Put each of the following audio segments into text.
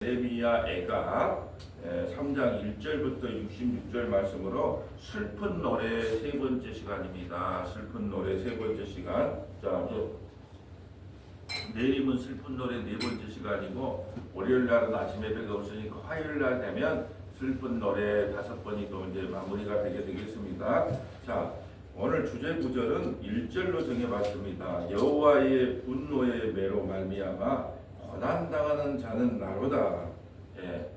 예레미야 애가 3장 1절부터 66절 말씀으로 슬픈 노래 세 번째 시간입니다. 슬픈 노래 세 번째 시간. 자, 내일이면 슬픈 노래 네 번째 시간이고 월요일 날은 아침 예배가 없으니까 화요일 날 되면 슬픈 노래 5번이 또 이제 마무리가 되게 되겠습니다. 자, 오늘 주제 구절은 1절로 정해봤습니다. 여호와의 분노의 매로 말미암아 고난당하는 자는 나로다. 예.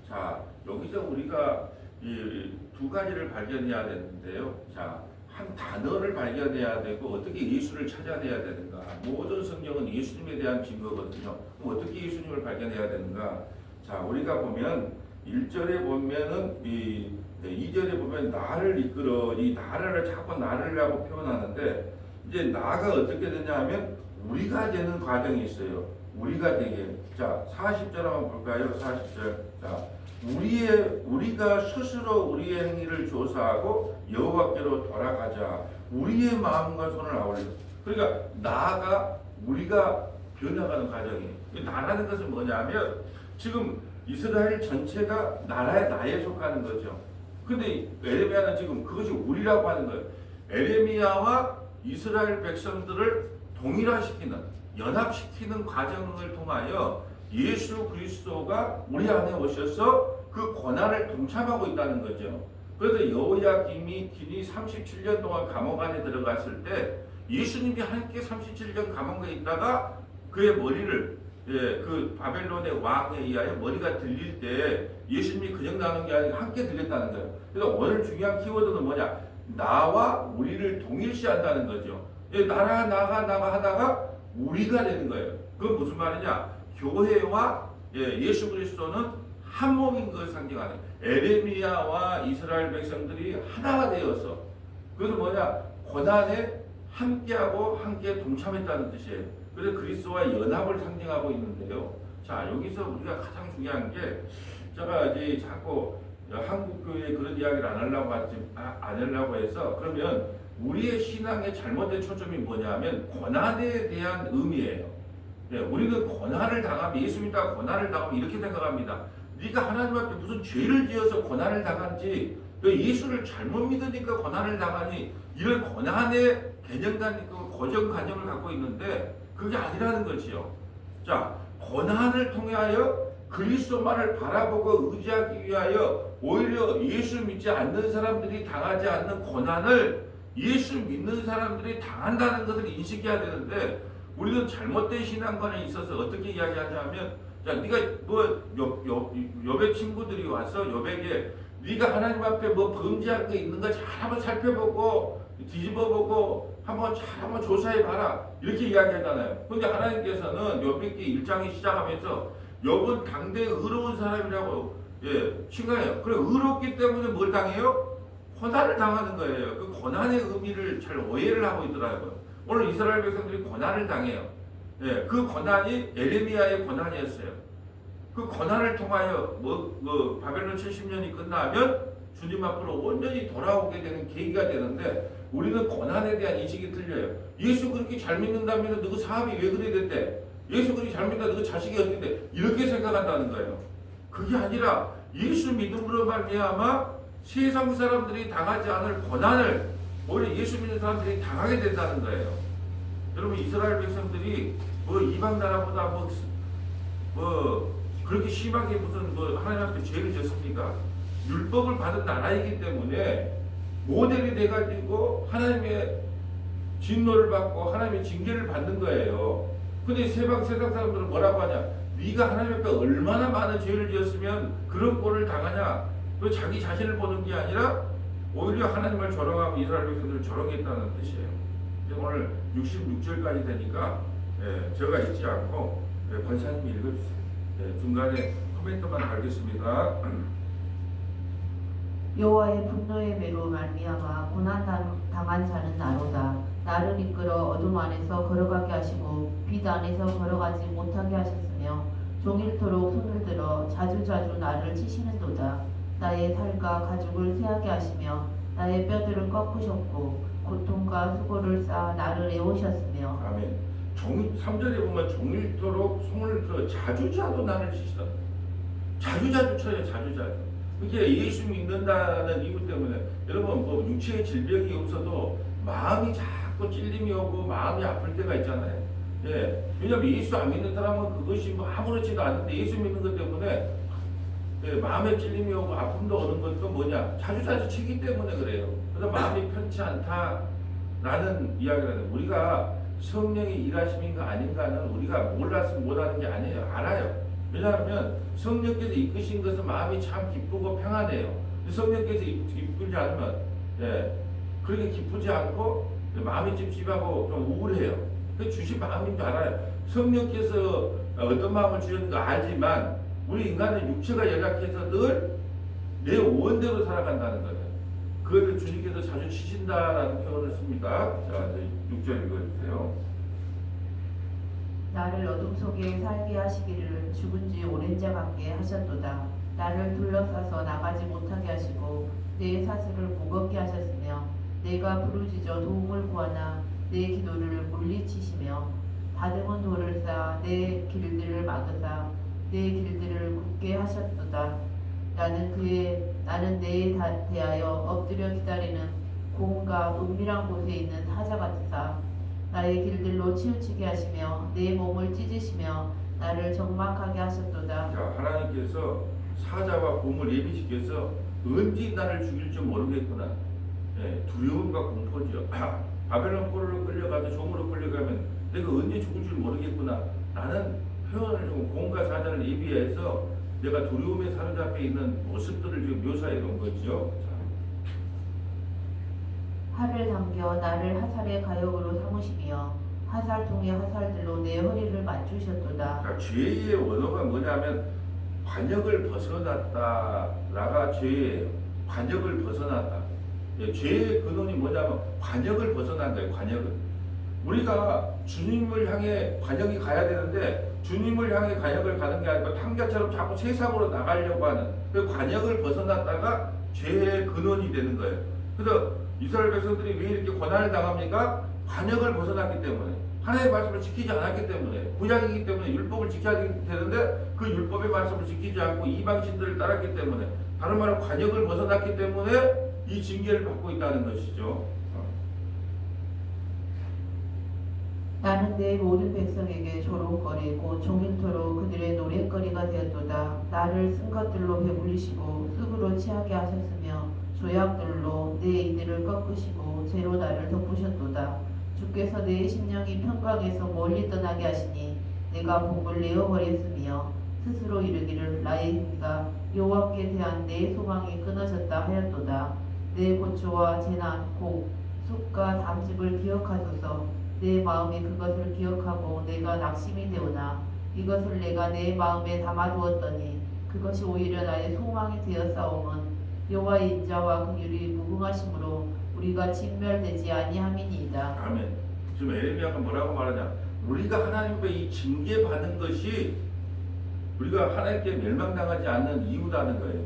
자, 여기서 우리가 이 두 가지를 발견해야 되는데요. 자, 한 단어를 발견해야 되고 어떻게 예수를 찾아내야 되는가. 모든 성경은 예수님에 대한 증거거든요. 그럼 어떻게 예수님을 발견해야 되는가. 자, 우리가 보면 1절에 보면은 2절에 보면 나를 이끌어, 이 나를 자꾸 나를라고 표현하는데 이제 나가 어떻게 되냐 하면 우리가 되는 과정이 있어요. 우리가 되게. 자, 40절 한번 볼까요? 40절. 자, 우리가 스스로 우리의 행위를 조사하고 여호와께로 돌아가자. 우리의 마음과 손을 아울러. 그러니까 나가 우리가 변화가는 과정이에요. 나라는 것은 뭐냐면 지금 이스라엘 전체가 나에 속하는 거죠. 근데 에레미야는 지금 그것이 우리라고 하는 거예요. 에레미야와 이스라엘 백성들을 동일화시키는, 연합시키는 과정을 통하여 예수 그리스도가 우리 안에 오셔서 그 고난을 동참하고 있다는 거죠. 그래서 여호야김이 37년 동안 감옥 안에 들어갔을 때 예수님이 함께 37년 감옥에 있다가 그의 머리를 그 바벨론의 왕에 의하여 머리가 들릴 때 예수님이 그냥 나는 게 아니라 함께 들렸다는 거예요. 그래서 오늘 중요한 키워드는 뭐냐? 나와 우리를 동일시한다는 거죠. 나가 하다가 우리가 되는 거예요. 그건 무슨 말이냐? 교회와 예수 그리스도는 한 몸인 것을 상징하는 에레미야와 이스라엘 백성들이 하나가 되어서 그래서 뭐냐? 고난에 함께하고 함께 동참했다는 뜻이에요. 그래서 그리스도와 연합을 상징하고 있는데요. 자, 여기서 우리가 가장 중요한 게 제가 이제 자꾸 한국교회에 그런 이야기를 안 하려고 해서 그러면 우리의 신앙의 잘못된 초점이 뭐냐면 고난에 대한 의미예요. 우리는 고난을 당하면 예수 믿다가 고난을 당하면 이렇게 생각합니다. 네가 하나님 앞에 무슨 죄를 지어서 고난을 당한지 너 예수를 잘못 믿으니까 고난을 당하니 이런 고난의 개념단 고정관념을 갖고 있는데 그게 아니라는 거지요. 자, 고난을 통하여 그리스도만을 바라보고 의지하기 위하여 오히려 예수 믿지 않는 사람들이 당하지 않는 고난을 예수 믿는 사람들이 당한다는 것을 인식해야 되는데 우리는 잘못된 신앙관에 있어서 어떻게 이야기하냐면 자, 네가 여백 친구들이 와서 여백에 네가 하나님 앞에 범죄한 거 있는 거 잘 한번 살펴보고 뒤집어보고 한번 조사해봐라 이렇게 이야기하잖아요. 그런데 하나님께서는 여백기 1장이 시작하면서 욥은 당대에 의로운 사람이라고 칭하해요. 그래 의롭기 때문에 뭘 당해요? 고난을 당하는 거예요. 그 고난의 의미를 잘 오해를 하고 있더라고요. 오늘 이스라엘 백성들이 고난을 당해요. 그 고난이 에레미야의 고난이었어요. 그 고난을 통하여 바벨론 70년이 끝나면 주님 앞으로 온전히 돌아오게 되는 계기가 되는데 우리는 고난에 대한 인식이 틀려요. 예수 그렇게 잘 믿는다면서 너그 사업이 왜 그래 됐대? 예수 그렇게 잘 믿는다 너그 자식이 어떻게 돼? 이렇게 생각한다는 거예요. 그게 아니라 예수 믿음으로 말미암아 세상 사람들이 당하지 않을 고난을 오히려 예수 믿는 사람들이 당하게 된다는 거예요. 여러분 이스라엘 백성들이 이방 나라보다 그렇게 심하게 무슨 하나님 앞에 죄를 졌습니까? 율법을 받은 나라이기 때문에 모델이 돼가지고 하나님의 진노를 받고 하나님의 징계를 받는 거예요. 근데 세상 사람들은 뭐라고 하냐? 네가 하나님 앞에 얼마나 많은 죄를 지었으면 그런 꼴을 당하냐? 또 자기 자신을 보는 게 아니라 오히려 하나님을 조롱하고 이스라엘 백성들을 조롱했다는 뜻이에요. 오늘 66절까지 되니까 제가 읽지 않고 권사님이 읽어주세요. 중간에 코멘트만 달겠습니다. 여호와의 분노의 매로 말미암아 고난 당한 자는 나로다. 나를 이끌어 어둠 안에서 걸어가게 하시고 빛 안에서 걸어가지 못하게 하셨으며 종일토록 손을 들어 자주자주 나를 치시는도다. 나의 살과 가죽을 쇠하게 하시며 나의 뼈들을 꺾으셨고 고통과 수고를 쌓아 나를 애우셨으며 아멘. 3절에 보면 종일토록 손을 들어 자주자주 나를 치시다. 자주자주 쳐요. 자주자주. 그게 예수 믿는다는 이유 때문에 여러분 뭐 육체의 질병이 없어도 마음이 자꾸 찔림이 오고 마음이 아플 때가 있잖아요. 예. 왜냐면 예수 안 믿는 사람은 그것이 뭐 아무렇지도 않은데 예수 믿는 것 때문에 예, 마음에 찔림이 오고 아픔도 오는 것도 뭐냐? 자주자주 치기 때문에 그래요. 그래서 마음이 편치 않다라는 이야기를 우리가 성령의 일하심인가 아닌가는 우리가 몰라서 못하는 게 아니에요. 알아요. 왜냐하면 성령께서 이끄신 것은 마음이 참 기쁘고 평안해요. 성령께서 이끌지 않으면 예, 그렇게 기쁘지 않고 마음이 찝찝하고 좀 우울해요. 그 주신 마음인 줄 알아요. 성령께서 어떤 마음을 주셨는지 알지만 우리 인간은 육체가 연약해서 늘 내 원대로 살아간다는 거예요. 그것을 주님께서 자주 치신다라는 표현을 씁니다. 자, 이제 6절 읽어주세요. 나를 어둠 속에 살게 하시기를 죽은 지 오랜 자 같게 하셨도다. 나를 둘러싸서 나가지 못하게 하시고 내 사슬을 무겁게 하셨으며 내가 부르짖어 도움을 구하나 내 기도를 물리치시며 다듬은 돌을 쌓아 내 길들을 막으사 내 길들을 굳게 하셨도다. 나는 내에 대하여 엎드려 기다리는 고음과 은밀한 곳에 있는 사자 같으사 나의 길들로 치우치게 하시며 내 몸을 찢으시며 나를 적막하게 하셨도다. 자, 하나님께서 사자와 곰을 예비시켜서 언제 나를 죽일 줄 모르겠구나. 예, 두려움과 공포죠. 바벨론 포로로 끌려가서 종으로 끌려가면 내가 언제 죽을 줄 모르겠구나. 라는 표현을 좀 곰과 사자를 예비해서 내가 두려움에 사로잡혀 있는 모습들을 지금 묘사해 놓은 거죠. 활을 당겨 나를 화살의 가역으로 삼으시며 화살통의 화살들로 내 허리를 맞추셨도다. 자, 죄의 원어가 뭐냐면 관역을 벗어났다라가 죄예요. 관역을 벗어났다. 예, 죄의 근원이 뭐냐면 관역을 벗어난 거예요. 관역을. 우리가 주님을 향해 관역이 가야 되는데 주님을 향해 관역을 가는 게 아니고 탕자처럼 자꾸 세상으로 나가려고 하는 그 관역을 벗어났다가 죄의 근원이 되는 거예요. 그래서 이스라엘 백성들이 왜 이렇게 고난을 당합니까? 관역을 벗어났기 때문에, 하나님의 말씀을 지키지 않았기 때문에, 구약이기 때문에 율법을 지켜야 되는데 그 율법의 말씀을 지키지 않고 이방신들을 따랐기 때문에, 다른 말로 관역을 벗어났기 때문에 이 징계를 받고 있다는 것이죠. 나는 내 모든 백성에게 조롱거리고 종일토록 그들의 노랫거리가 되었도다. 나를 쓴 것들로 배불리시고 쑥으로 취하게 하셨으며 조약들로 내 이들을 꺾으시고 죄로 나를 덮으셨도다. 주께서 내 심령이 평강에서 멀리 떠나게 하시니 내가 복을 내어버렸으며 스스로 이르기를 나의 힘과 여호와께 대한 내 소망이 끊어졌다 하였도다. 내 고초와 재난, 곡, 쑥과 담즙을 기억하소서. 내 마음이 그것을 기억하고 내가 낙심이 되오나 이것을 내가 내 마음에 담아두었더니 그것이 오히려 나의 소망이 되었사오면 여호와의 인자와 긍휼이 무궁하심으로 우리가 진멸되지 아니함이니이다. 아멘. 지금 에레미야가 뭐라고 말하냐? 우리가 하나님께 이 징계받는 것이 우리가 하나님께 멸망당하지 않는 이유라는 거예요.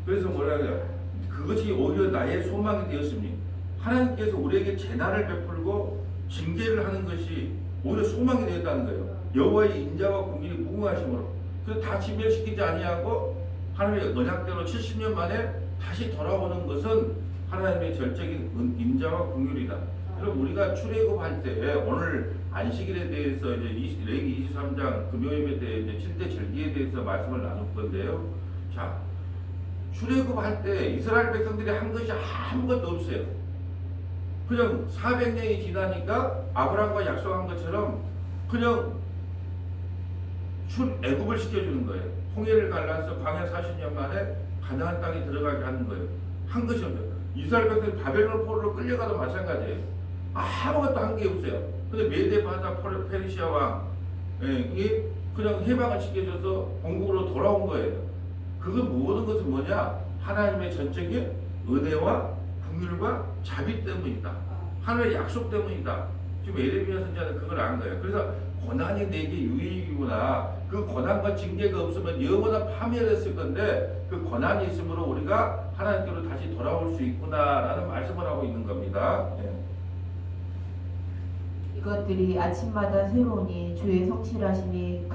그래서 뭐라고요? 그것이 오히려 나의 소망이 되었습니다. 하나님께서 우리에게 재난을 베풀고 징계를 하는 것이 오히려 소망이 되었다는 거예요. 여호와의 인자와 긍휼이 무궁하심으로. 그래서 다 진멸시키지 아니하고 하나님의 언약대로 70년 만에 다시 돌아오는 것은 하나님의 절적인 인자와 긍휼이다. 그럼 우리가 출애굽할 때 오늘 안식일에 대해서 이제 레위기 23장 금요일에 대해 이제 7대 절기에 대해서 말씀을 나눌 건데요. 자, 출애굽할 때 이스라엘 백성들이 한 것이 아무것도 없어요. 그냥 400년이 지나니까 아브라함과 약속한 것처럼 그냥 애굽을 시켜주는 거예요. 홍해를 갈라서 광야 40년 만에 가나안 땅에 들어가게 하는 거예요. 한 것이 없어요. 이스라엘 백성이 바벨론 포로로 끌려가도 마찬가지예요. 아무것도 한 게 없어요. 근데 메데 바사 페르시아 왕이 그냥 해방을 시켜줘서 본국으로 돌아온 거예요. 그 모든 것은 뭐냐? 하나님의 전적인 은혜와 긍휼과 자비 때문이다. 하나님의 약속 때문이다. 지금 에레미야 선지자는 그걸 안 거예요. 그래서 고난이 내게 유익이구나. 그 고난과 징계가 없으면 영원한 파멸했을 건데 그 고난이 있으므로 우리가 하나님께로 다시 돌아올 수 있구나라는 말씀을 하고 있는 겁니다. 예. 이것들이 아침마다 새로우니 주의 성실하심이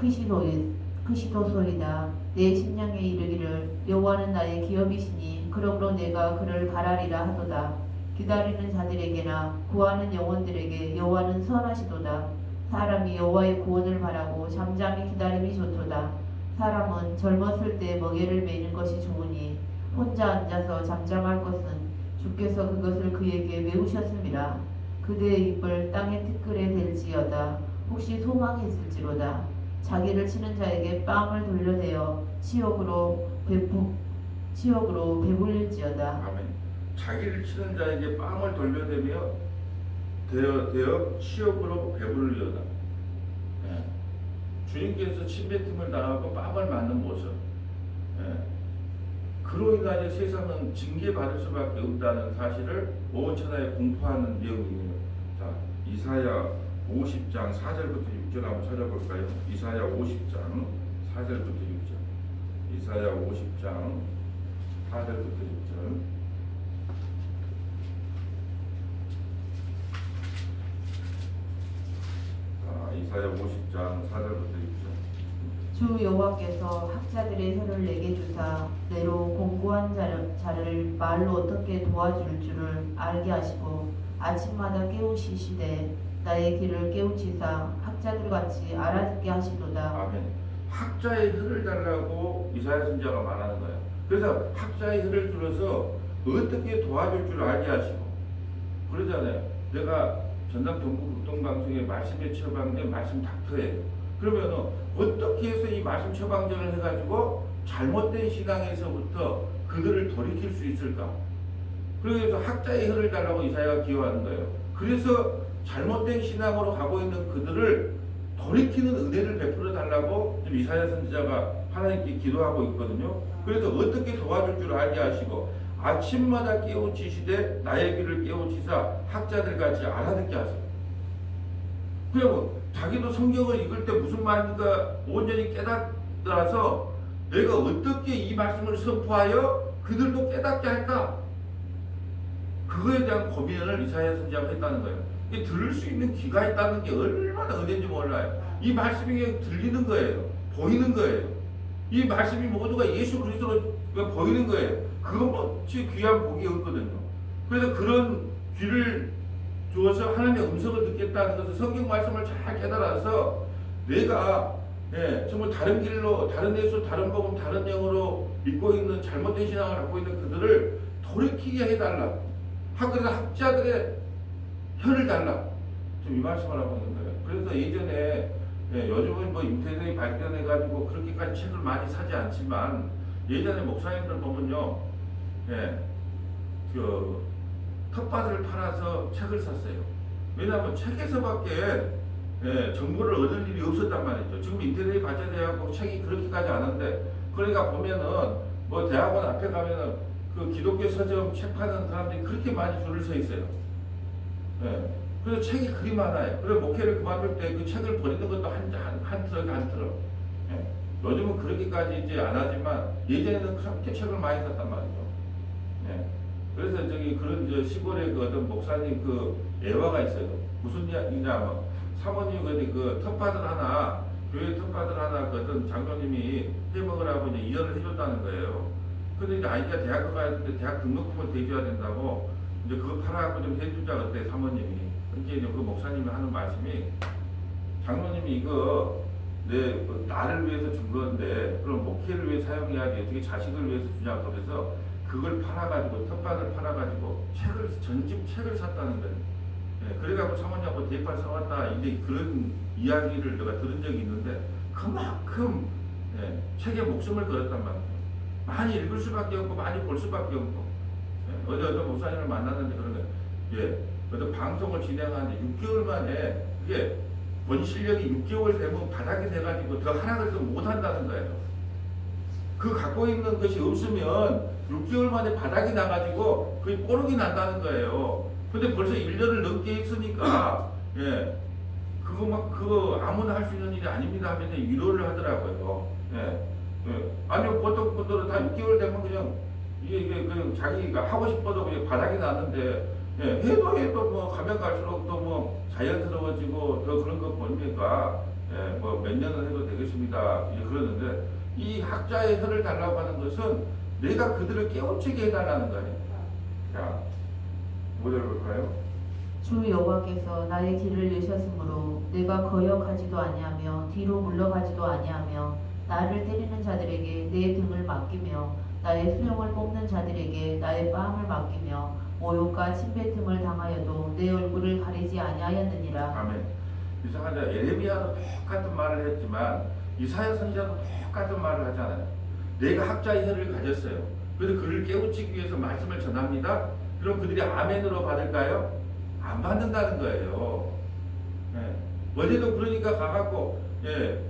크시도소이다. 내 심령에 이르기를 여호와는 나의 기업이시니 그러므로 내가 그를 바라리라 하도다. 기다리는 자들에게나 구하는 영혼들에게 여호와는 선하시도다. 사람이 여호와의 구원을 바라고 잠잠히 기다림이 좋도다. 사람은 젊었을 때 멍에를 매는 것이 좋으니 혼자 앉아서 잠잠할 것은 주께서 그것을 그에게 메우셨음이라. 그대의 입을 땅의 티끌에 댈지어다. 혹시 소망했을지로다. 자기를 치는 자에게 뺨을 돌려대어 치욕으로 배불릴지어다. 아멘. 자기를 치는 자에게 뺨을 돌려대며 되어 치욕으로 배부르려다. 예. 주님께서 침뱉음을 당하고 뺨을 맞는 모습. 예. 그로 인하여 세상은 징계받을 수밖에 없다는 사실을 온 천하에 공포하는 내용이에요. 자, 이사야 50장 4절부터 6절 한번 찾아볼까요? 이사야 50장 4절부터 6절. 이사야 50장 4절부터 6절. 이사야 50장 4절부터 6절. 주 여호와께서 학자들의 혀를 내게 주사 내로 공고한 자를 말로 어떻게 도와줄 줄을 알게 하시고 아침마다 깨우시시되 나의 귀를 깨우치사 학자들같이 알아듣게 하시도다. 아멘. 학자의 혀를 달라고 이사야 선지자가 말하는 거예요. 그래서 학자의 혀를 들어서 어떻게 도와줄 줄 알게 하시고 그러잖아요. 내가 전남 동부 극동방송에 말씀의 처방전 말씀 닥터예요. 그러면 어떻게 해서 이 말씀 처방전을 해가지고 잘못된 신앙에서부터 그들을 돌이킬 수 있을까? 그래서 학자의 혀를 달라고 이사야가 기도하는 거예요. 그래서 잘못된 신앙으로 가고 있는 그들을 돌이키는 은혜를 베풀어 달라고 지금 이사야 선지자가 하나님께 기도하고 있거든요. 그래서 어떻게 도와줄 줄 알게 하시고 아침마다 깨우치시되 나의 귀를 깨우치사 학자들같이 알아듣게 하세요. 그리고 자기도 성경을 읽을 때 무슨 말인가 온전히 깨달아서 내가 어떻게 이 말씀을 선포하여 그들도 깨닫게 할까? 그거에 대한 고민을 이사야 선지자가 했다는 거예요. 들을 수 있는 귀가 있다는 게 얼마나 은혜인지 몰라요. 이 말씀이 들리는 거예요. 보이는 거예요. 이 말씀이 모두가 예수 그리스도로 보이는 거예요. 그것만치 귀한 복이 없거든요. 그래서 그런 귀를 주어서 하나님의 음성을 듣겠다는 것은 성경 말씀을 잘 깨달아서 내가 정말 다른 길로, 다른 예수, 다른 복음, 다른 영으로 믿고 있는 잘못된 신앙을 갖고 있는 그들을 돌이키게 해달라. 그래서 학자들의 혀를 달라. 지금 이 말씀을 하고 있는 거예요. 그래서 예전에 요즘은 뭐 인터넷이 발전해가지고 그렇게까지 책을 많이 사지 않지만 예전에 목사님들 보면요, 그 텃밭을 팔아서 책을 샀어요. 왜냐하면 책에서밖에 정보를 얻을 일이 없었단 말이죠. 지금 인터넷이 발전해갖고 책이 그렇게까지 않은데, 그러니까 보면은 뭐 대학원 앞에 가면은 그 기독교 서점 책 파는 사람들이 그렇게 많이 줄을 서 있어요. 그래서 책이 그리 많아요. 그래서 목회를 그만둘 때 그 책을 버리는 것도 한 트럭. 요즘은 그렇게까지 이제 안 하지만 예전에는 그렇게 책을 많이 샀단 말이죠. 그래서 그런 시골에 그 어떤 목사님 그 애화가 있어요. 무슨 이야기냐면 사모님이 그 텃밭을 하나, 교회 텃밭을 하나 그 어떤 장로님이 해먹으라고 이제 이연을 해줬다는 거예요. 근데 이제 아이가 대학을 가야 되는데 대학 등록금을 대줘야 된다고 이제 그거 팔아갖고 좀 해주자 그때 사모님이. 그렇게 이제 그 목사님이 하는 말씀이, 장로님이 이거 나를 위해서 준 건데 그럼 목회를 위해 사용해야지 어떻게 자식을 위해서 주냐고 그래서 그걸 팔아가지고 텃밭을 팔아가지고 전집 책을 샀다는 거예요. 그래갖고 사모님하고 대파 사왔다 이제 그런 이야기를 내가 들은 적이 있는데 그만큼 책에 목숨을 걸었단 말이에요. 많이 읽을 수밖에 없고 많이 볼 수밖에 없고. 어제 어떤 목사님을 만났는데 그런 거예요. 어떤 방송을 진행하는데 6개월 만에 그게 본 실력이 6개월 되면 바닥이 돼가지고 더 하락을 더 못한다는 거예요. 그 갖고 있는 것이 없으면 6개월 만에 바닥이 나가지고 그게 뽀록이 난다는 거예요. 근데 벌써 1년을 넘게 했으니까 그거 아무나 할 수 있는 일이 아닙니다 하면서 위로를 하더라고요. 아니요, 보통 분들은 다 6개월 되면 그냥 이게 그냥 자기가 하고 싶어도 그냥 바닥이 나는데 해도 뭐 가면 갈수록 또 뭐 자연스러워지고 더 그런 거 보니까 뭐 몇 년은 해도 되겠습니다 이제 그러는데 이 학자의 혀를 달라고 하는 것은 내가 그들을 깨우치게 해달라는 거예요. 자, 뭐를 볼까요? 주 여호와께서 나의 길을 여셨으므로 내가 거역하지도 아니하며 뒤로 물러가지도 아니하며 나를 때리는 자들에게 내 등을 맡기며 나의 수령을 뽑는 자들에게 나의 뺨을 맡기며 모욕과 침뱉음을 당하여도 내 얼굴을 가리지 아니하였느니라. 아멘. 이상하죠. 예레미야도 똑같은 말을 했지만 이사야 선지자도 똑같은 말을 하잖아요. 내가 학자의 혀를 가졌어요. 그래서 그를 깨우치기 위해서 말씀을 전합니다. 그럼 그들이 아멘으로 받을까요? 안 받는다는 거예요. 예. 어제도 그러니까 가갖고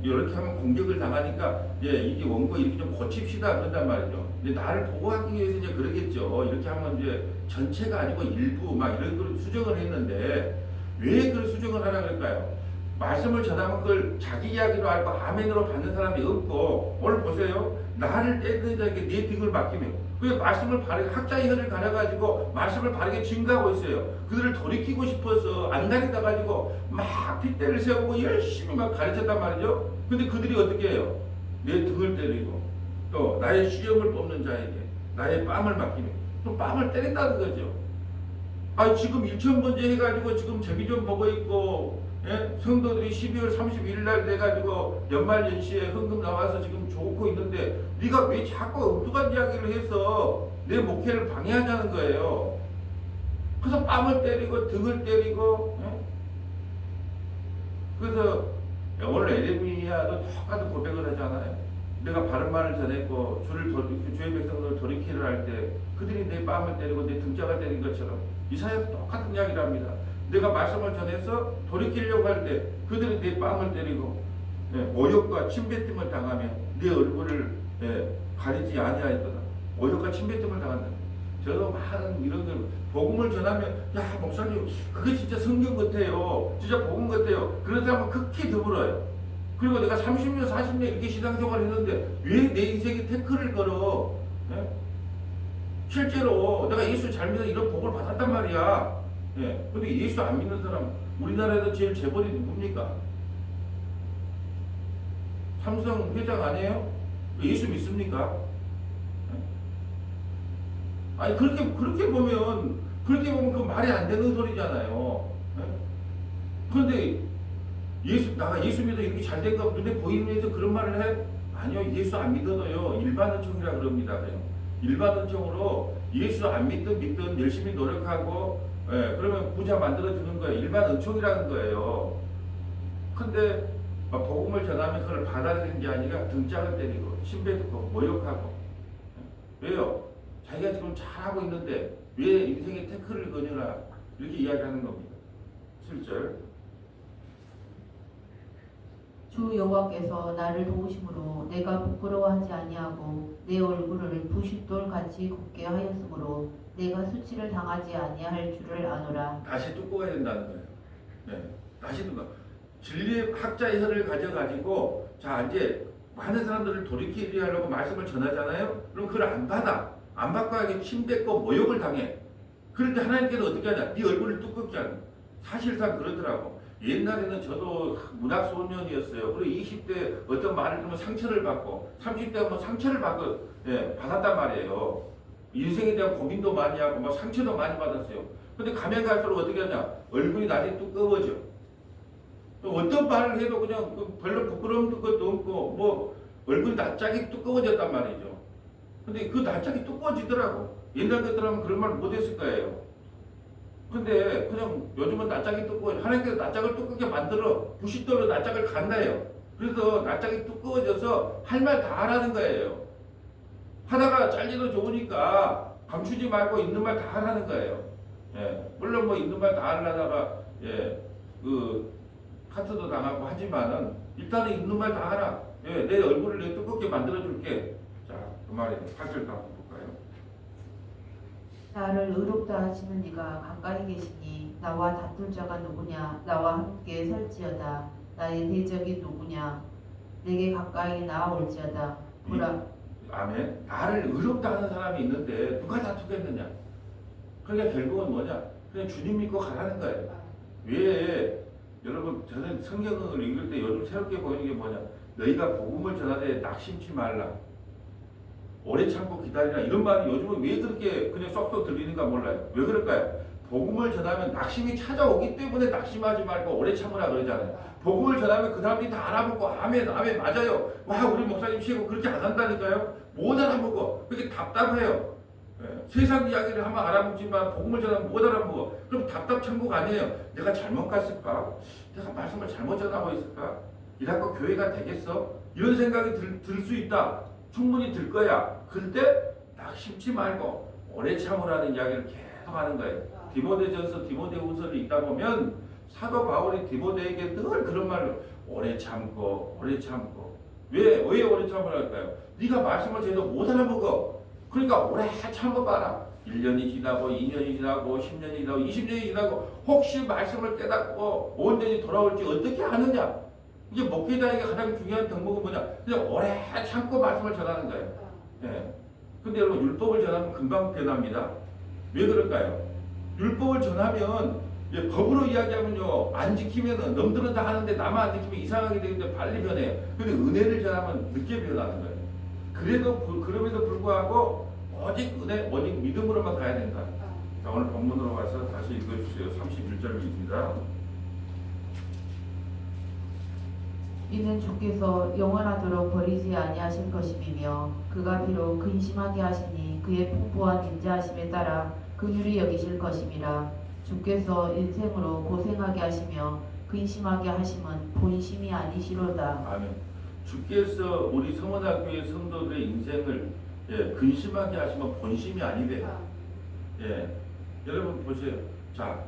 이렇게 하면 공격을 당하니까 이게 원고 이렇게 좀 고칩시다 그런단 말이죠. 근데 나를 보호하기 위해서 이제 그러겠죠. 이렇게 하면 이제 전체가 아니고 일부 막 이런 걸 수정을 했는데 왜 그걸 수정을 하라 그럴까요? 말씀을 전하면 그걸 자기 이야기로 알고 아멘으로 받는 사람이 없고 오늘 보세요. 나를 때리는 자에게 내 등을 맡기며 그 말씀을 바르게 학자의 혀를 가려가지고 말씀을 바르게 증거하고 있어요. 그들을 돌이키고 싶어서 안 가리다 가지고 막 핏대를 세우고 열심히 막 가르쳤단 말이죠. 근데 그들이 어떻게 해요? 내 등을 때리고 또 나의 시험을 뽑는 자에게 나의 뺨을 맡기며 또 뺨을 때린다는 거죠. 아 지금 1,000번째 해가지고 지금 재미 좀 보고 있고 성도들이 12월 31일 날 돼가지고 연말연시에 헌금 나와서 지금 좋고 있는데 네가 왜 자꾸 엉뚱한 이야기를 해서 내 목회를 방해하자는 거예요. 그래서 뺨을 때리고 등을 때리고 그래서 오늘 에레미야도 똑같은 고백을 하잖아요. 내가 바른 말을 전했고 주의 백성들을 돌이키려 할 때 그들이 내 뺨을 때리고 내 등짝을 때린 것처럼 이사야도 똑같은 이야기를 합니다. 내가 말씀을 전해서 돌이키려고 할 때 그들이 내 뺨을 때리고 모욕과 침뱉음을 당하며 내 얼굴을 가리지 아니하였도다. 모욕과 침뱉음을 당한다. 저도 많은 이런 걸 복음을 전하면 야 목사님 그게 진짜 성경 같아요. 진짜 복음 같아요. 그런 사람은 극히 드물어요. 그리고 내가 30년 40년 이렇게 신앙생활을 했는데 왜 내 인생에 태클을 걸어? 실제로 내가 예수 잘 믿어 이런 복을 받았단 말이야. 근데 예수 안 믿는 사람 우리나라에서 제일 재벌이 누굽니까? 삼성 회장 아니에요? 예수 믿습니까? 아니 그렇게 보면 그 말이 안 되는 소리잖아요. 그런데 나가 예수 믿어 이렇게 잘된 거 눈에 보이면서 그런 말을 해? 아니요, 예수 안 믿어도요 일반 은총이라 그럽니다. 그냥 일반 은총으로 예수 안 믿든 열심히 노력하고 그러면 부자 만들어 주는 거예요. 일반 은총이라는 거예요. 근데 복음을 전하면 그걸 받아들이는 게 아니라 등짝을 때리고 침뱉고 모욕하고 왜요? 자기가 지금 잘하고 있는데 왜 인생의 태클을 거느라 이렇게 이야기하는 겁니다. 7절 주 여호와께서 나를 도우심으로 내가 부끄러워하지 아니하고 내 얼굴을 부싯돌 같이 굽게 하였으므로 내가 수치를 당하지 아니할 줄을 아노라. 다시 뚜껑해야 된다는 거예요. 다시 뚜껑. 진리의 학자의 혀를 가져가지고 자 이제 많은 사람들을 돌이키게 하려고 말씀을 전하잖아요. 그럼 그걸 안 받아. 안 받고 하게 침뱉고 모욕을 당해. 그럴 때 하나님께서 어떻게 하냐? 네 얼굴을 두껍게 하는. 사실상 그렇더라고. 옛날에는 저도 문학 소년이었어요. 그리고 20대 어떤 말을 들으면 상처를 받고 30대 하면 상처를 받았단 말이에요. 인생에 대한 고민도 많이 하고 상처도 많이 받았어요. 근데 가면 갈수록 어떻게 하냐? 얼굴이 나중에 두꺼워져. 어떤 말을 해도 그냥 별로 부끄러운 것도 없고 얼굴이 낯짝이 두꺼워졌단 말이죠. 근데 그 낯짝이 두꺼워지더라고. 옛날 같더라면 그런 말 못했을 거예요. 근데 그냥 요즘은 낯짝이 두꺼워. 하나님께서 낯짝을 두껍게 만들어 부싯돌로 낯짝을 간다요. 그래서 낯짝이 두꺼워져서 할 말 다 하라는 거예요. 하다가 잘리도 좋으니까 감추지 말고 있는 말 다 하라는 거예요. 물론 있는 말 다 하려다가 그 카트도 당하고 하지만은 일단은 있는 말 다 하라. 내 얼굴을 내 두껍게 만들어 줄게. 자, 그 말이에요. 8절 다 볼까요? 나를 의롭다 하시는 이가 가까이 계시니 나와 다툴 자가 누구냐? 나와 함께 설지어다. 나의 대적이 누구냐? 내게 가까이 나아올지어다. 보라. 아멘. 나를 의롭다 하는 사람이 있는데 누가 다투겠느냐? 그러니까 결국은 뭐냐? 그냥 주님 믿고 가라는 거예요. 왜 여러분 저는 성경을 읽을 때 요즘 새롭게 보이는 게 뭐냐? 너희가 복음을 전하되 낙심치 말라. 오래 참고 기다리라. 이런 말이 요즘은 왜 그렇게 그냥 쏙쏙 들리는가 몰라요. 왜 그럴까요? 복음을 전하면 낙심이 찾아오기 때문에 낙심하지 말고 오래 참으라 그러잖아요. 복음을 전하면 그 사람들이 다 알아보고 아멘 아멘 맞아요. 와 우리 목사님 시고 그렇게 안 한다니까요. 못 알아보고 그게 답답해요. 예, 세상 이야기를 하면 알아보지만 복음을 전하면 못 알아보고 그럼 답답 천국 아니에요. 내가 잘못 갔을까? 내가 말씀을 잘못 전하고 있을까? 이라고 교회가 되겠어? 이런 생각이 들 수 있다. 충분히 들 거야. 그때 낙심치 말고 오래 참으라는 이야기를 계속 하는 거예요. 디모데전서, 디모데후서를 읽다 보면 사도 바울이 디모데에게 늘 그런 말을 오래 참고 오래 참고 왜 오래 참으랄까요? 네가 말씀을 제대로 못 알아보고 그러니까 오래 참아봐라. 1년이 지나고 2년이 지나고 10년이 지나고 20년이 지나고 혹시 말씀을 깨닫고 온전히 돌아올지 어떻게 하느냐? 이게 목회자에게 가장 중요한 덕목은 뭐냐? 그냥 오래 참고 말씀을 전하는 거예요. 예. 근데 여러분 율법을 전하면 금방 변합니다. 왜 그럴까요? 율법을 전하면 예, 법으로 이야기하면요 안 지키면은 남들은 다 하는데 나만 안 지키면 이상하게 되는데 빨리 변해요. 근데 은혜를 전하면 늦게 변하는 거예요. 그럼에도 불구하고 오직 은혜, 오직 믿음으로만 가야 된다. 자, 오늘 본문으로 가서 다시 읽어주세요. 31절입니다. 이는 주께서 영원하도록 버리지 아니하실 것임이며 그가 비록 근심하게 하시니 그의 풍부한 인자하심에 따라 긍휼히 여기실 것임이라. 주께서 인생으로 고생하게 하시며 근심하게 하심은 본심이 아니시로다. 아멘. 주께서 우리 성원학교의 성도들의 인생을 예, 근심하게 하시면 본심이 아니래요. 예, 여러분 보세요. 자,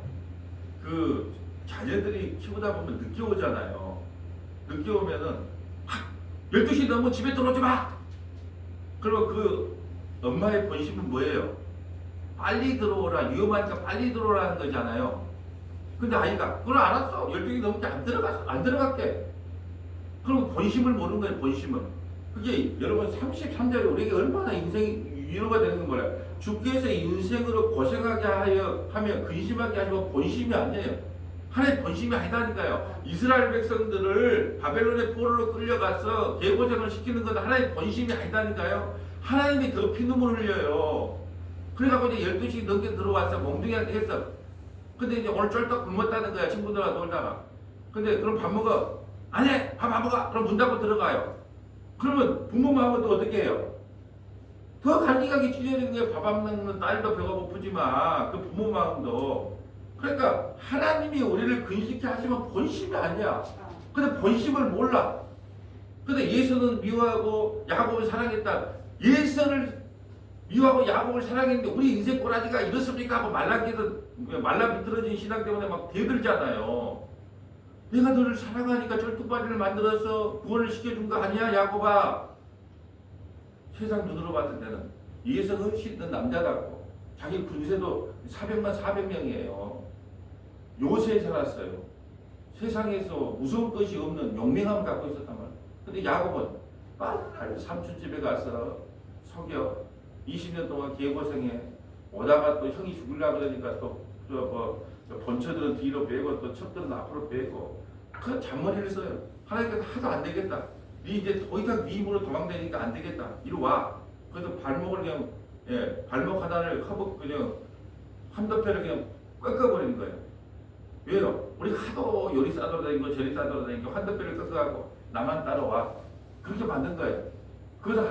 그 자녀들이 키우다 보면 늦게 오잖아요. 늦게 오면은 12시 넘으면 집에 들어오지 마. 그리고 그 엄마의 본심은 뭐예요? 빨리 들어오라. 위험하니까 빨리 들어오라는 거잖아요. 근데 아이가 그걸 알았어. 12시 넘게 안 들어갈게. 그럼 본심을 모르는 거예요. 본심은. 그게 여러분 33절에 우리에게 얼마나 인생이 위로가 되는 건 뭐야? 주께서 인생으로 고생하게 하면 근심하게 하시면 본심이 아니에요. 하나의 본심이 아니다니까요. 이스라엘 백성들을 바벨론의 포로로 끌려가서 개고생을 시키는 건 하나의 본심이 아니다니까요. 하나님이 더 피눈물을 흘려요. 그래갖고 이제 12시 넘게 들어와서 몽둥이한테 했어. 근데 이제 오늘 쫄딱 굶었다는 거야. 친구들과 놀다가. 근데 그럼 밥 먹어. 안 해! 밥 안 먹어! 그럼 문 닫고 들어가요. 그러면 부모 마음은 또 어떻게 해요? 더 갈기가기 찢어지는 게 밥 안 먹는 딸도 배가 고프지만 그 부모 마음도. 그러니까 하나님이 우리를 근심케 하시면 본심이 아니야. 근데 본심을 몰라. 근데 예수는 미워하고 야곱을 사랑했다. 예수를 미워하고 야곱을 사랑했는데 우리 인생 꼬라지가 이렇습니까? 하고 말라비틀어진 신앙 때문에 막 대들잖아요. 내가 너를 사랑하니까 절뚝바지를 만들어서 구원을 시켜준 거 아니야 야곱아? 세상 눈으로 봤을 때는 예수가 훨씬 있는 남자답고 자기 군세도 400명이에요. 요새에 살았어요. 세상에서 무서울 것이 없는 용맹함을 갖고 있었단 말이에요. 근데 야곱은 빨리 삼촌 집에 가서 속여 20년 동안 개고생해 오다가 또 형이 죽으려고 그러니까 또 본처들은 뒤로 빼고 또 첩들은 앞으로 빼고 그 잔머리를 써요. 하나님께서 하도 안 되겠다. 네 이제 더 이상 네 힘으로 도망다니니까 안 되겠다. 이리 와. 그래서 발목을 그냥 발목 하나를 그냥 한도패를 그냥 꺾어버리는 거예요. 왜요? 우리가 하도 요리 싸돌아다니고 저리 싸돌아다니고 한도패를 꺾어갖고 나만 따라와. 그렇게 만든 거예요. 그래서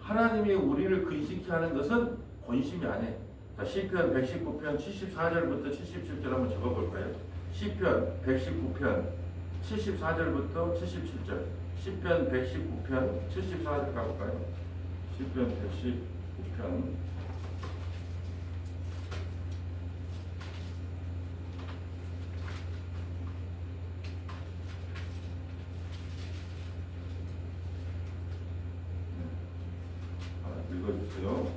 하나님이 우리를 근심케 하는 것은 본심이 아니에요. 자, 시편 119편 74절부터 77절 한번 적어볼까요? 시편 119편 74절부터 77절. 시편 119편 74절 가볼까요? 시편 119편 읽어주세요.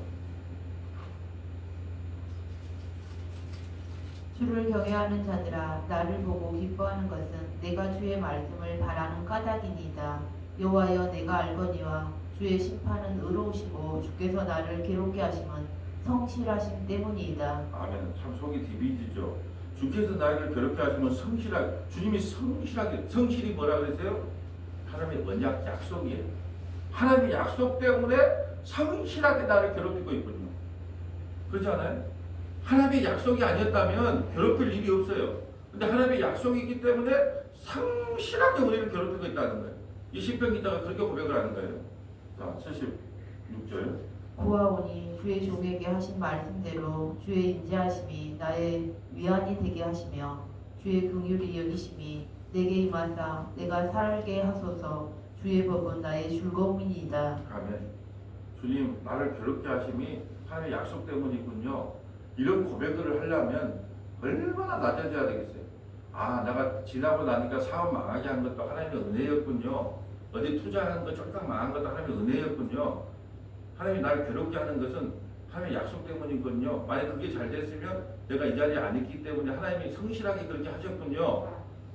주를 경외하는 자들아 나를 보고 기뻐하는 것은 내가 주의 말씀을 바라는 까닭이니이다. 여호와여 내가 알거니와 주의 심판은 의로우시고 주께서 나를 괴롭게 하심은 성실하심 때문이다. 아멘. 참 속이 디비지죠. 주께서 나를 괴롭게 하시면 성실하게. 주님이 성실하게. 성실이 뭐라 그러세요? 하나님의 언약 약속이에요. 하나님의 약속 때문에 성실하게 나를 괴롭히고 있군요. 그렇지 않아요? 하나님의 약속이 아니었다면 괴롭힐 일이 없어요. 근데 하나님의 약속이 있기 때문에 성실하게 우리를 괴롭히고 있다는 거예요. 이 시편 기자가 그렇게 고백을 하는 거예요. 자, 76절. 구하오니 주의 종에게 하신 말씀대로 주의 인자하심이 나의 위안이 되게 하시며 주의 긍휼이 여기심이 내게 임하사 내가 살게 하소서. 주의 법은 나의 즐거움이니이다. 아멘. 주님 나를 괴롭게 하심이 하나님의 약속 때문이군요. 이런 고백을 하려면 얼마나 낮아져야 되겠어요. 아, 내가 지나고 나니까 사업 망하게 한 것도 하나님의 은혜였군요. 어디 투자하는 거 쫄딱 망한 것도 하나님의 은혜였군요. 하나님이 나를 괴롭게 하는 것은 하나님의 약속 때문이군요. 만약 그게 잘 됐으면 내가 이 자리에 안 있기 때문에 하나님이 성실하게 그렇게 하셨군요.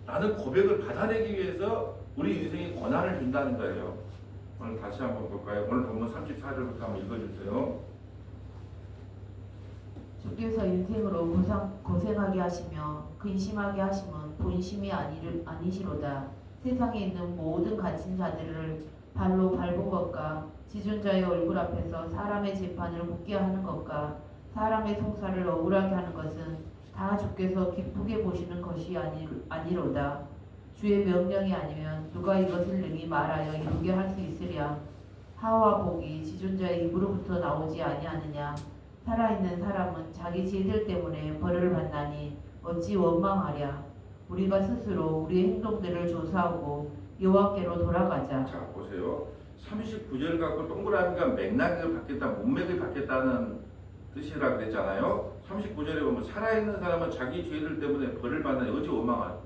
나는 고백을 받아내기 위해서 우리 인생에 권한을 준다는 거예요. 오늘 다시 한번 볼까요? 오늘 본문 34절부터 한번 읽어주세요. 주께서 인생으로 고생하게 하시며 근심하게 하심은 본심이 아니시로다. 세상에 있는 모든 갇힌 자들을 발로 밟은 것과 지존자의 얼굴 앞에서 사람의 재판을 묻게 하는 것과 사람의 송사를 억울하게 하는 것은 다 주께서 기쁘게 보시는 것이 아니로다. 주의 명령이 아니면 누가 이것을 능히 말하여 이루게 할 수 있으랴. 하와 복이 지존자의 입으로부터 나오지 아니하느냐. 살아있는 사람은 자기 죄들 때문에 벌을 받나니 어찌 원망하랴. 우리가 스스로 우리의 행동들을 조사하고 여호와께로 돌아가자. 자, 보세요. 39절 갖고 동그라미가 맥락을 받겠다, 문맥을 받겠다는 뜻이라고 그랬잖아요. 39절에 보면 살아있는 사람은 자기 죄들 때문에 벌을 받나니 어찌 원망하랴.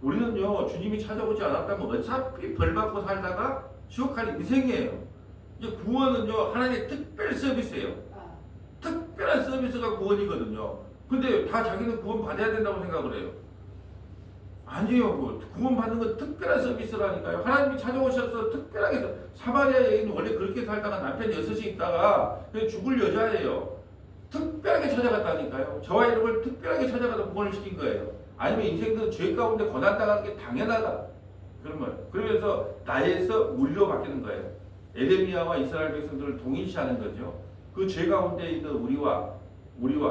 우리는요, 주님이 찾아오지 않았다면 어차피 벌 받고 살다가 지옥할 인생이에요. 이제 구원은요, 하나님의 특별 서비스예요. 특별한 서비스가 구원이거든요. 근데 다 자기는 구원 받아야 된다고 생각을 해요. 아니요. 구원 받는 건 특별한 서비스라니까요. 하나님이 찾아오셔서 특별하게 사마리아 여인은 원래 그렇게 살다가 남편 6이 있다가 죽을 여자예요. 특별하게 찾아갔다니까요. 저와 여러분을 특별하게 찾아가서 구원을 시킨 거예요. 아니면 인생은 죄 가운데 고난당하는 게 당연하다. 그러면서 나에서 물로 바뀌는 거예요. 에레미야와 이스라엘 백성들을 동일시하는 거죠. 그 죄 가운데 있는 우리와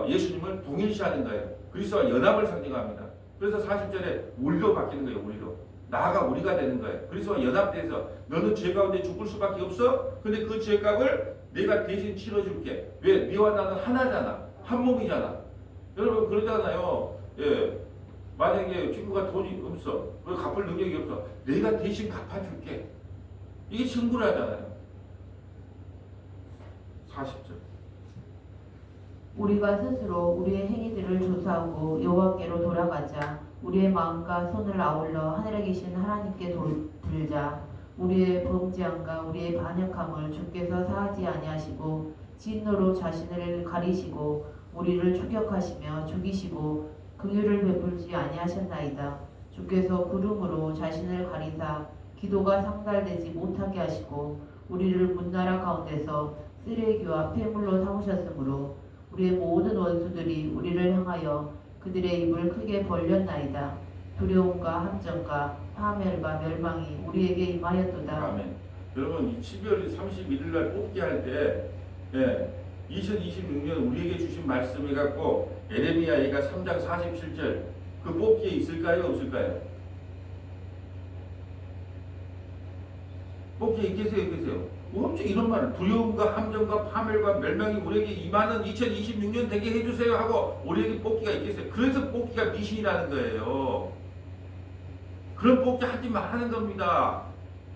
예수님을 동일시하는 거예요. 그리스도와 연합을 상징합니다. 그래서 40절에 우리로 바뀌는 거예요. 우리로. 나아가 우리가 되는 거예요. 그리스도와 연합돼서 너는 죄 가운데 죽을 수밖에 없어? 근데 그 죄값을 내가 대신 치러줄게. 왜? 네와 나는 하나잖아. 한 몸이잖아. 여러분 그러잖아요. 예. 만약에 친구가 돈이 없어. 갚을 능력이 없어. 내가 대신 갚아줄게. 이게 증거라잖아요. 40절. 우리가 스스로 우리의 행위들을 조사하고 여호와께로 돌아가자. 우리의 마음과 손을 아울러 하늘에 계신 하나님께 들자. 우리의 범죄함과 우리의 반역함을 주께서 사하지 아니하시고 진노로 자신을 가리시고 우리를 추격하시며 죽이시고 긍휼을 베풀지 아니하셨나이다. 주께서 구름으로 자신을 가리사 기도가 상달되지 못하게 하시고 우리를 문나라 가운데서 쓰레기와 폐물로 삼으셨으므로 우리의 모든 원수들이 우리를 향하여 그들의 입을 크게 벌렸나이다. 두려움과 함정과 파멸과 멸망이 우리에게 임하였도다. 아멘. 여러분 12월 31일 날 뽑기 할 때 2026년 우리에게 주신 말씀을 갖고 에레미야가 3장 47절 그 뽑기에 있을까요? 없을까요? 뽑기에 있겠어요? 엄청 이런 말을 두려움과 함정과 파멸과 멸망이 우리에게 임하는 2026년 되게 해주세요 하고 우리에게 뽑기가 있겠어요? 그래서 뽑기가 미신이라는 거예요. 그런 뽑기 하지 말라는 겁니다.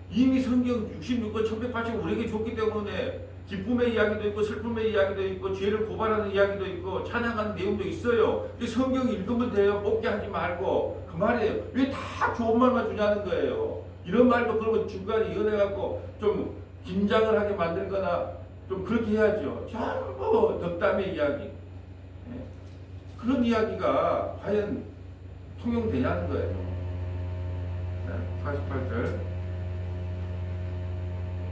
이미 성경 66권 1180 우리에게 줬기 때문에 기쁨의 이야기도 있고 슬픔의 이야기도 있고 죄를 고발하는 이야기도 있고 찬양하는 내용도 있어요. 근데 성경 읽으면 돼요. 뽑기 하지 말고. 그 말이에요. 왜 다 좋은 말만 주냐는 거예요. 이런 말도 그러면 중간에 이어내갖고 좀 긴장을 하게 만들거나 좀 그렇게 해야죠. 전부 덕담의 이야기. 그런 이야기가 과연 통용되냐는 거예요. 48절.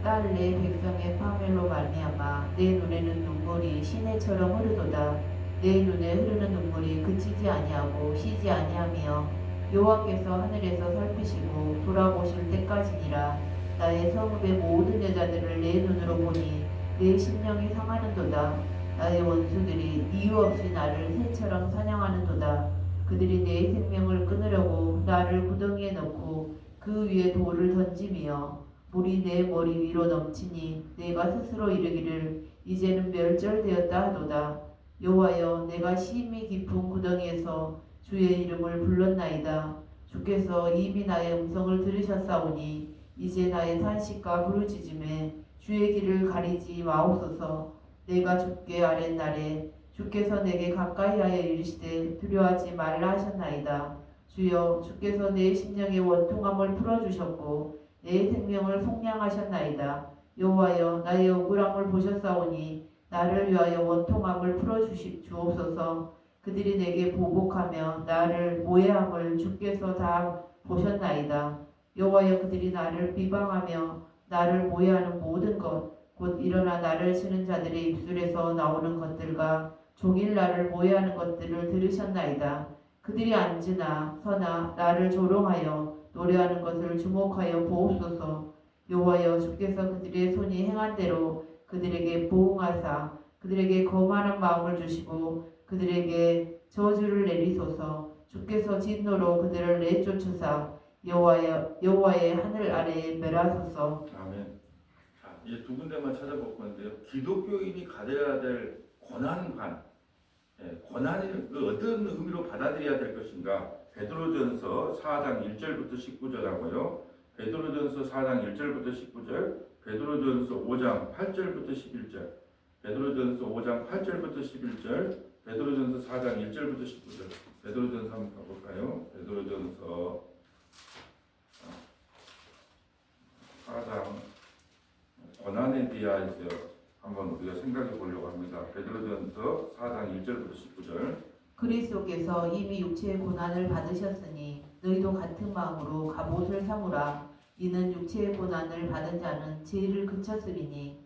딸 내 백성의 파멸로 말미암아 내 눈에는 눈물이 시내처럼 흐르도다. 내 눈에 흐르는 눈물이 그치지 아니하고 쉬지 아니하며 여호와께서 하늘에서 살피시고 돌아보실 때까지니라. 나의 성읍의 모든 여자들을 내 눈으로 보니 내 심령이 상하는도다. 나의 원수들이 이유 없이 나를 새처럼 사냥하는도다. 그들이 내 생명을 끊으려고 나를 구덩이에 넣고 그 위에 돌을 던짐이여 물이 내 머리 위로 넘치니 내가 스스로 이르기를 이제는 멸절되었다 하도다. 여호와여, 내가 심히 깊은 구덩이에서 주의 이름을 불렀나이다. 주께서 이미 나의 음성을 들으셨사오니 이제 나의 탄식과 부르짖음에 주의 길을 가리지 마옵소서. 내가 주께 아랜 날에 주께서 내게 가까이하여 이르시되 두려워하지 말라 하셨나이다. 주여, 주께서 내 심령의 원통함을 풀어주셨고 내 생명을 속량하셨나이다. 여호와여, 나의 억울함을 보셨사오니 나를 위하여 원통함을 풀어주옵소서. 그들이 내게 보복하며 나를 모해함을 주께서 다 보셨나이다. 여호와여, 그들이 나를 비방하며 나를 모해하는 모든 것 곧 일어나 나를 치는 자들의 입술에서 나오는 것들과 종일 나를 모해하는 것들을 들으셨나이다. 그들이 앉으나 서나 나를 조롱하여 노래하는 것을 주목하여 보옵소서. 여호와여, 주께서 그들의 손이 행한 대로 그들에게 보응하사 그들에게 거만한 마음을 주시고 그들에게 저주를 내리소서. 주께서 진노로 그들을 내쫓으사 여호와의 하늘 아래에 멸하소서. 아멘. 자, 이제 두 군데만 찾아볼 건데요. 기독교인이 가져야 될 고난관, 고난을 어떤 의미로 받아들여야 될 것인가? 베드로전서 4장 1절부터 19절하고요. 베드로전서 4장 1절부터 19절, 베드로전서 5장 8절부터 11절, 베드로전서 5장 8절부터 11절, 베드로전서 4장 1절부터 19절. 베드로전서 한번 가볼까요? 베드로전서 4장 고난에 대하여서 한번 우리가 생각해 보려고 합니다. 베드로전서 4장 1절부터 19절. 그리스도께서 이미 육체의 고난을 받으셨으니 너희도 같은 마음으로 갑옷을 삼으라. 이는 육체의 고난을 받은 자는 죄를 그쳤으리니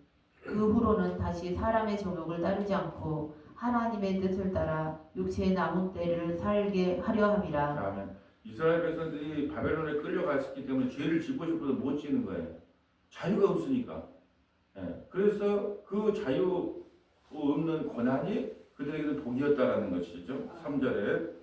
그 후로는 다시 사람의 정욕을 따르지 않고 하나님의 뜻을 따라 육체의 남은 때를 살게 하려 함이라. 아멘. 이스라엘 백성들이 바벨론에 끌려갔기 때문에 죄를 짓고 싶어도 못 지는 거예요. 자유가 없으니까. 그래서 그 자유 없는 고난이 그들에게는 복이었다라는 것이죠. 3절에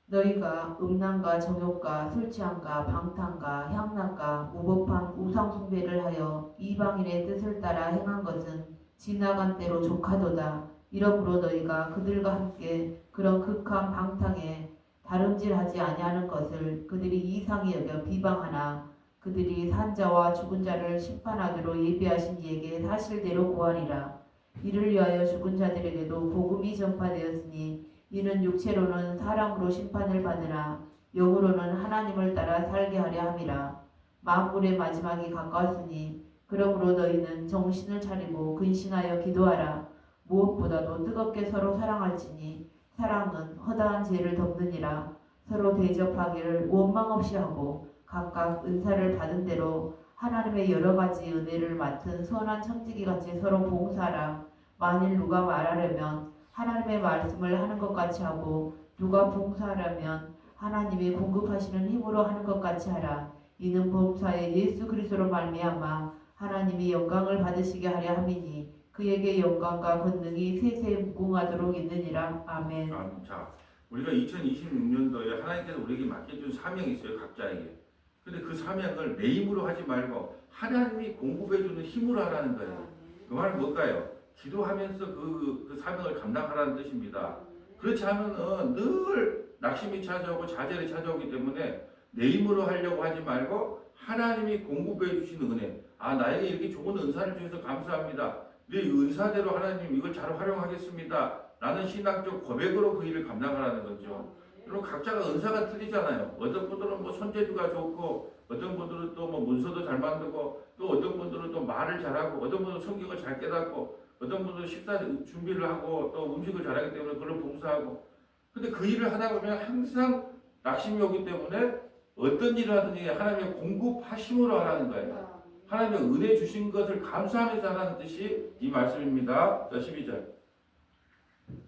너희가 음란과 정욕과 술 취함과 방탕과 향락과 무법한 우상 숭배를 하여 이방인의 뜻을 따라 행한 것은 지나간 때로 족하도다. 이러므로 너희가 그들과 함께 그런 극한 방탕에 다름질하지 아니하는 것을 그들이 이상히 여겨 비방하나 그들이 산자와 죽은 자를 심판하기로 예비하신 이에게 사실대로 고하리라. 이를 위하여 죽은 자들에게도 복음이 전파되었으니 이는 육체로는 사람으로 심판을 받으나 영으로는 하나님을 따라 살게 하려 함이라. 만물의 마지막이 가까웠으니 그러므로 너희는 정신을 차리고 근신하여 기도하라. 무엇보다도 뜨겁게 서로 사랑할지니 사랑은 허다한 죄를 덮느니라. 서로 대접하기를 원망 없이 하고 각각 은사를 받은 대로 하나님의 여러 가지 은혜를 맡은 선한 청지기같이 서로 봉사하라. 만일 누가 말하려면 하나님의 말씀을 하는 것 같이 하고 누가 봉사하려면 하나님이 공급하시는 힘으로 하는 것 같이 하라. 이는 범사에 예수 그리스도로 말미암아 하나님이 영광을 받으시게 하려 함이니 그에게 영광과 권능이 세세에 무궁하도록 있느니라. 아멘. 자, 우리가 2026년도에 하나님께서 우리에게 맡겨준 사명이 있어요. 각자에게. 근데 그 사명을 내 힘으로 하지 말고 하나님이 공급해주는 힘으로 하라는 거예요. 그 말은 뭘까요? 기도하면서 그 사명을 감당하라는 뜻입니다. 그렇지 않으면 늘 낙심이 찾아오고 좌절이 찾아오기 때문에 내 힘으로 하려고 하지 말고 하나님이 공급해 주시는 은혜. 나에게 이렇게 좋은 은사를 주셔서 감사합니다. 내 은사대로 하나님 이걸 잘 활용하겠습니다. 라는 신앙적 고백으로 그 일을 감당하라는 거죠. 그리고 각자가 은사가 틀리잖아요. 어떤 분들은 뭐 손재주가 좋고, 어떤 분들은 또 뭐 문서도 잘 만들고, 또 어떤 분들은 또 말을 잘하고, 어떤 분들은 성경을 잘 깨닫고, 어떤 분들은 식사 준비를 하고, 또 음식을 잘하기 때문에 그걸 봉사하고. 근데 그 일을 하다 보면 항상 낙심이 오기 때문에 어떤 일을 하든지 하나님의 공급하심으로 하라는 거예요. 하나님의 은혜 주신 것을 감사하면서 하라는 뜻이 이 말씀입니다. 자, 12절.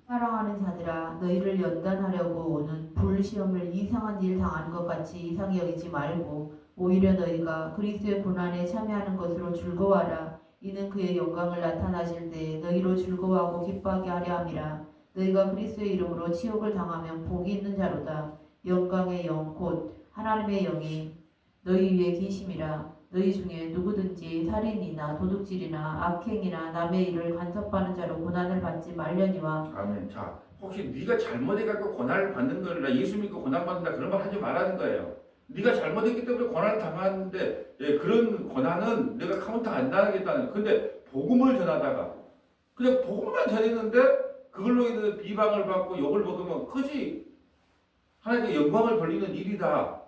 사랑하는 자들아 너희를 연단하려고 오는 불시험을 이상한 일 당하는 것 같이 이상히 여기지 말고 오히려 너희가 그리스도의 고난에 참여하는 것으로 즐거워하라. 이는 그의 영광을 나타나실 때 너희로 즐거워하고 기뻐하게 하려 함이라. 너희가 그리스도의 이름으로 치욕을 당하면 복이 있는 자로다. 영광의 영 곧 하나님의 영이 너희 위에 계심이라. 너희 중에 누구든지 살인이나 도둑질이나 악행이나 남의 일을 간섭하는 자로 고난을 받지 말려니와. 아멘. 자, 혹시 네가 잘못해갖고 고난을 받는 거라 예수 믿고 고난 받는다 그런 말 하지 말라는 거예요. 네가 잘못했기 때문에 고난을 당하는데 그런 고난은 내가 카운트 안 당하겠다는. 근데 복음을 전하다가 그냥 복음만 전했는데 그걸로 인해서 비방을 받고 욕을 먹으면 크지 하나님께 영광을 돌리는 일이다.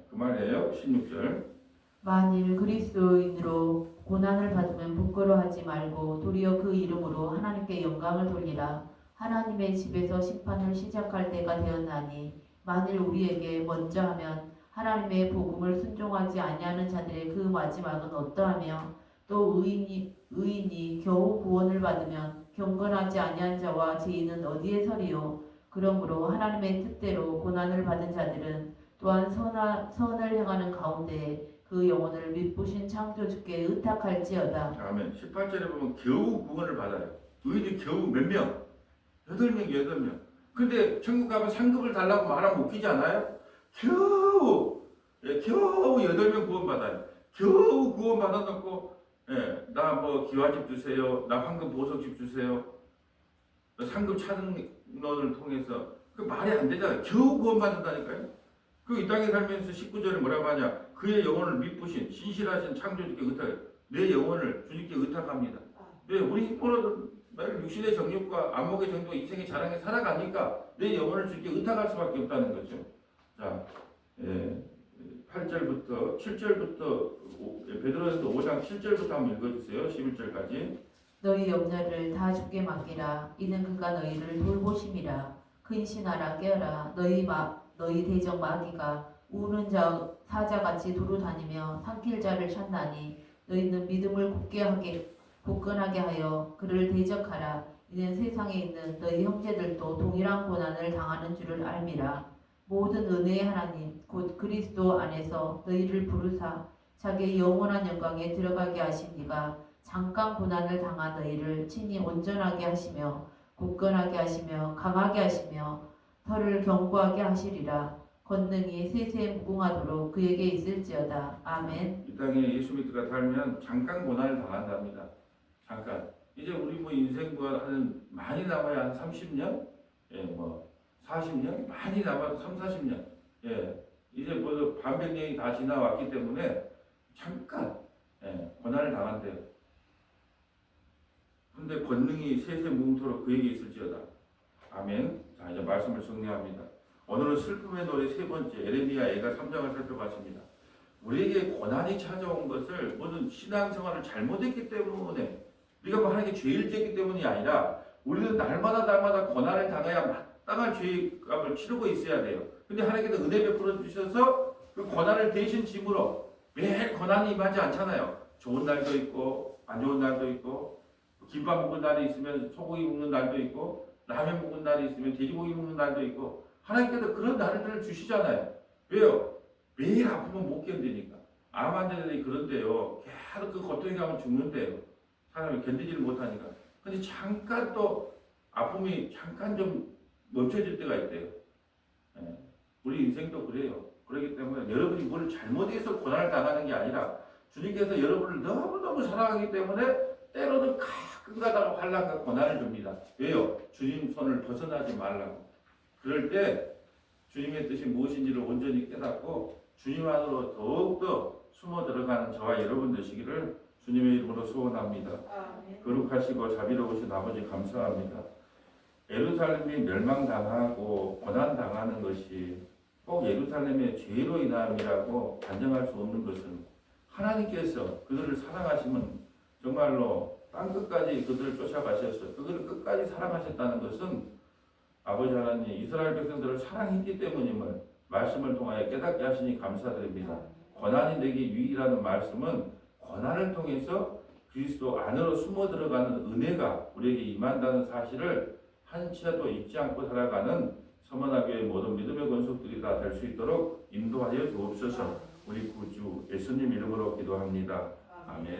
그 말이에요. 16절. 만일 그리스도인으로 고난을 받으면 부끄러워하지 말고 도리어 그 이름으로 하나님께 영광을 돌리라. 하나님의 집에서 심판을 시작할 때가 되었나니 만일 우리에게 먼저 하면 하나님의 복음을 순종하지 아니하는 자들의 그 마지막은 어떠하며 또 의인이 겨우 구원을 받으면 경건하지 아니한 자와 죄인은 어디에 서리요. 그러므로 하나님의 뜻대로 고난을 받은 자들은 또한 선을 행하는 가운데 그 영혼을 믿부신 창조주께 의탁할지어다. 아멘. 18절에 보면 겨우 구원을 받아요. 의인이 겨우 몇 명? 8명, 8명. 근데 천국 가면 상급을 달라고 말하면 웃기지 않아요? 겨우, 겨우 8명 구원받아요. 겨우 구원받아놓고, 나 뭐 기와집 주세요. 나 황금 보석집 주세요. 상급 차등론을 통해서. 그 말이 안 되잖아요. 겨우 구원받는다니까요. 그 이 땅에 살면서 19절에 뭐라고 하냐. 그의 영혼을 믿부신 신실하신 창조주께 의탁해. 내 영혼을 주님께 의탁합니다. 네, 우리 힘으로도 매일 육신의 정욕과 안목의 정욕과 인생의 자랑에 살아가니까 내 영혼을 주님께 의탁할 수밖에 없다는 거죠. 자, 8절부터 7절부터 베드로전서 5장 7절부터 한번 읽어주세요. 11절까지. 너희 염려를 다 주께 맡기라. 이는 그가 너희를 돌보심이라. 근신하라 깨어라. 너희 대적 마귀가 우는 사자같이 두루 다니며 삼킬 자를 찾나니 너희는 믿음을 굳건하게 하여 그를 대적하라. 이는 세상에 있는 너희 형제들도 동일한 고난을 당하는 줄을 알미라. 모든 은혜의 하나님 곧 그리스도 안에서 너희를 부르사 자기의 영원한 영광에 들어가게 하신 이가 잠깐 고난을 당한 너희를 친히 온전하게 하시며 굳건하게 하시며 강하게 하시며 털을 견고하게 하시리라. 권능이 세세에 무궁하도록 그에게 있을지어다. 아멘. 이 땅에 예수 믿다가 살면 잠깐 고난을 당한답니다. 잠깐. 이제 우리 뭐 인생과 한 많이 남아야 한 30년? 뭐 40년? 많이 남아도 3, 40년. 이제 뭐 반백년이 다 지나왔기 때문에 잠깐 고난을 당한대요. 근데 권능이 세세 무궁토록 그에게 있을지어다. 아멘. 자, 이제 말씀을 정리합니다. 오늘은 슬픔의 노래 세 번째 에레미야 애가 3장을 살펴봤습니다. 우리에게 고난이 찾아온 것을 모든 신앙생활을 잘못했기 때문에 우리가 뭐 하는 게 죄를 지었기 때문이 아니라 우리는 날마다 고난을 당해야 마땅한 죄값을 치르고 있어야 돼요. 근데 하나님께서 은혜 베풀어 주셔서 그 고난을 대신 짐으로 매일 고난이 임하지 않잖아요. 좋은 날도 있고 안 좋은 날도 있고 김밥 먹은 날이 있으면 소고기 먹는 날도 있고 라면 먹은 날이 있으면 돼지고기 먹는 날도 있고 하나님께서 그런 날들을 주시잖아요. 왜요? 매일 아프면 못 견디니까. 암 환자들이 그런데요. 계속 그 고통에 가면 죽는데요. 사람이 견디지를 못하니까. 근데 잠깐 또 아픔이 잠깐 좀 멈춰질 때가 있대요. 우리 인생도 그래요. 그렇기 때문에 여러분이 뭘 잘못해서 고난을 당하는 게 아니라 주님께서 여러분을 너무너무 사랑하기 때문에 때로는 가끔 가다가 환난과 고난을 줍니다. 왜요? 주님 손을 벗어나지 말라고. 그럴 때 주님의 뜻이 무엇인지를 온전히 깨닫고 주님 안으로 더욱더 숨어 들어가는 저와 여러분 되시기를 주님의 이름으로 소원합니다. 거룩하시고 자비로우신 아버지 감사합니다. 예루살렘이 멸망당하고 고난당하는 것이 꼭 예루살렘의 죄로 인함이라고 단정할 수 없는 것은 하나님께서 그들을 사랑하시면 정말로 땅끝까지 그들을 쫓아가셔서 그들을 끝까지 사랑하셨다는 것은 아버지 하나님 이스라엘 백성들을 사랑했기 때문임을 말씀을 통하여 깨닫게 하시니 감사드립니다. 고난이 내게 유익이라는 말씀은 고난을 통해서 그리스도 안으로 숨어 들어가는 은혜가 우리에게 임한다는 사실을 한 치야도 잊지 않고 살아가는 서머나교의 모든 믿음의 권속들이 다 될 수 있도록 인도하여 주옵소서. 우리 구주 예수님 이름으로 기도합니다. 아멘.